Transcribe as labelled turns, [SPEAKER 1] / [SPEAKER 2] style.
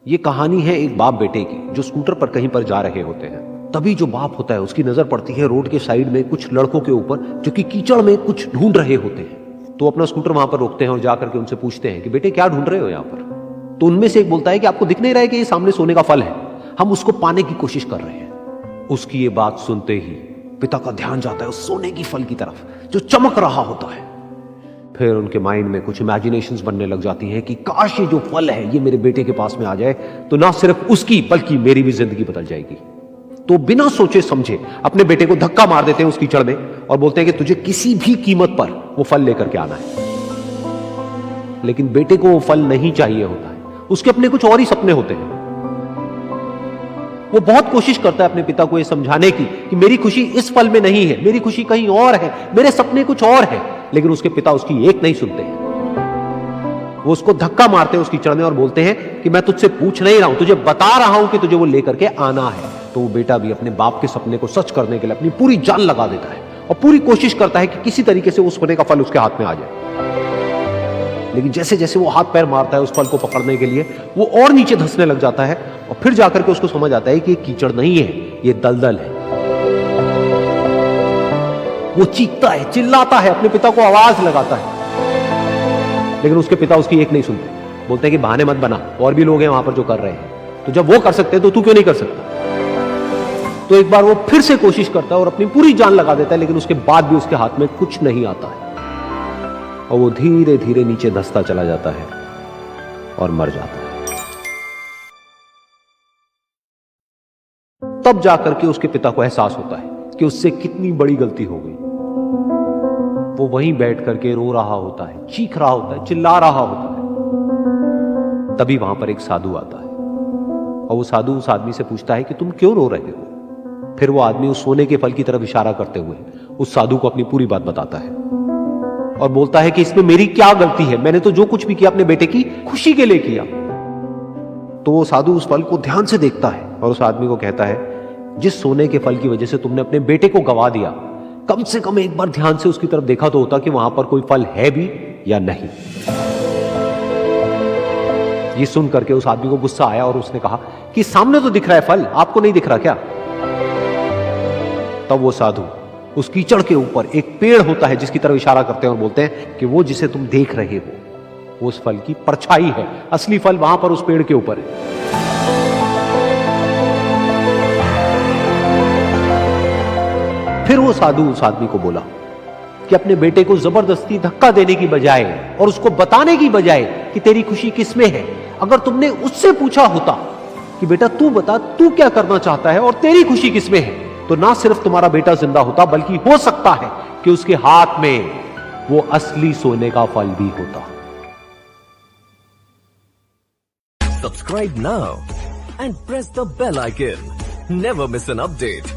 [SPEAKER 1] ये कहानी है एक बाप बेटे की जो स्कूटर पर कहीं पर जा रहे होते हैं। तभी जो बाप होता है उसकी नजर पड़ती है रोड के साइड में कुछ लड़कों के ऊपर जो कि कीचड़ में कुछ ढूंढ रहे होते हैं। तो अपना स्कूटर वहां पर रोकते हैं और जाकर के उनसे पूछते हैं कि बेटे क्या ढूंढ रहे हो यहाँ पर। तो उनमें से एक बोलता है कि आपको दिख नहीं रहा है कि ये सामने सोने का फल है, हम उसको पाने की कोशिश कर रहे हैं। उसकी ये बात सुनते ही पिता का ध्यान जाता है उस सोने की फल की तरफ जो चमक रहा होता है। फिर उनके माइंड में कुछ इमेजिनेशंस बनने लग जाती हैं कि काश ये जो फल है ये मेरे बेटे के पास में आ जाए तो ना सिर्फ उसकी बल्कि मेरी भी जिंदगी बदल जाएगी। तो बिना सोचे समझे अपने बेटे को धक्का मार देते हैं उस कीचड़ में और बोलते हैं कि तुझे किसी भी कीमत पर वो फल लेकर के आना है। लेकिन बेटे को वो फल नहीं चाहिए होता है, उसके अपने कुछ और ही सपने होते हैं। वो बहुत कोशिश करता है अपने पिता को ये समझाने की कि मेरी खुशी इस फल में नहीं है, मेरी खुशी कहीं और है, मेरे सपने कुछ और है। लेकिन उसके पिता उसकी एक नहीं सुनते हैं। वो उसको धक्का मारते हैं उस कीचड़ में और बोलते हैं कि मैं तुझसे पूछ नहीं रहा हूं, तुझे बता रहा हूं कि तुझे वो लेकर के आना है। तो वो बेटा भी अपने बाप के सपने को सच करने के लिए अपनी पूरी जान लगा देता है और पूरी कोशिश करता है कि किसी तरीके से उस सोने का फल उसके हाथ में आ जाए। लेकिन जैसे जैसे वो हाथ पैर मारता है उस फल को पकड़ने के लिए वो और नीचे धंसने लग जाता है और फिर जाकर के उसको समझ आता है कि ये कीचड़ नहीं है, ये दलदल है। वो चीखता है, चिल्लाता है, अपने पिता को आवाज लगाता है, लेकिन उसके पिता उसकी एक नहीं सुनते। बोलते हैं कि बहाने मत बना, और भी लोग हैं वहां पर जो कर रहे हैं, तो जब वो कर सकते हैं तो तू क्यों नहीं कर सकता। तो एक बार वो फिर से कोशिश करता है और अपनी पूरी जान लगा देता है, लेकिन उसके बाद भी उसके हाथ में कुछ नहीं आता है और वो धीरे धीरे नीचे धंसता चला जाता है और मर जाता है। तब जाकर के उसके पिता को एहसास होता है कि उससे कितनी बड़ी गलती हो गई। वो वहीं बैठ करके रो रहा होता है, चीख रहा होता है, चिल्ला रहा होता है। तभी वहां पर एक साधु आता है और वो साधु उस आदमी से पूछता है कि तुम क्यों रो रहे हो। फिर वो आदमी उस सोने के फल की तरफ इशारा करते हुए उस साधु को अपनी पूरी बात बताता है और बोलता है कि इसमें मेरी क्या गलती है, मैंने तो जो कुछ भी किया अपने बेटे की खुशी के लिए किया। तो वो साधु उस फल को ध्यान से देखता है और उस आदमी को कहता है जिस सोने के फल की वजह से तुमने अपने बेटे को गवा दिया, कम से कम एक बार ध्यान से उसकी तरफ देखा तो होता कि वहां पर कोई फल है भी या नहीं। ये सुन करके उस आदमी को गुस्सा आया और उसने कहा कि सामने तो दिख रहा है फल, आपको नहीं दिख रहा क्या। तब वो साधु उस कीचड़ के ऊपर एक पेड़ होता है जिसकी तरफ इशारा करते हैं और बोलते हैं कि वो जिसे तुम देख रहे हो वो उस फल की परछाई है, असली फल वहां पर उस पेड़ के ऊपर है। फिर वो साधु उस आदमी को बोला कि अपने बेटे को जबरदस्ती धक्का देने की बजाय और उसको बताने की बजाय कि तेरी खुशी किसमें है, अगर तुमने उससे पूछा होता कि बेटा तू बता तू क्या करना चाहता है और तेरी खुशी किसमें है, तो ना सिर्फ तुम्हारा बेटा जिंदा होता बल्कि हो सकता है कि उसके हाथ में वो असली सोने का फल भी होता।
[SPEAKER 2] Subscribe now and press the bell icon. Never miss an update.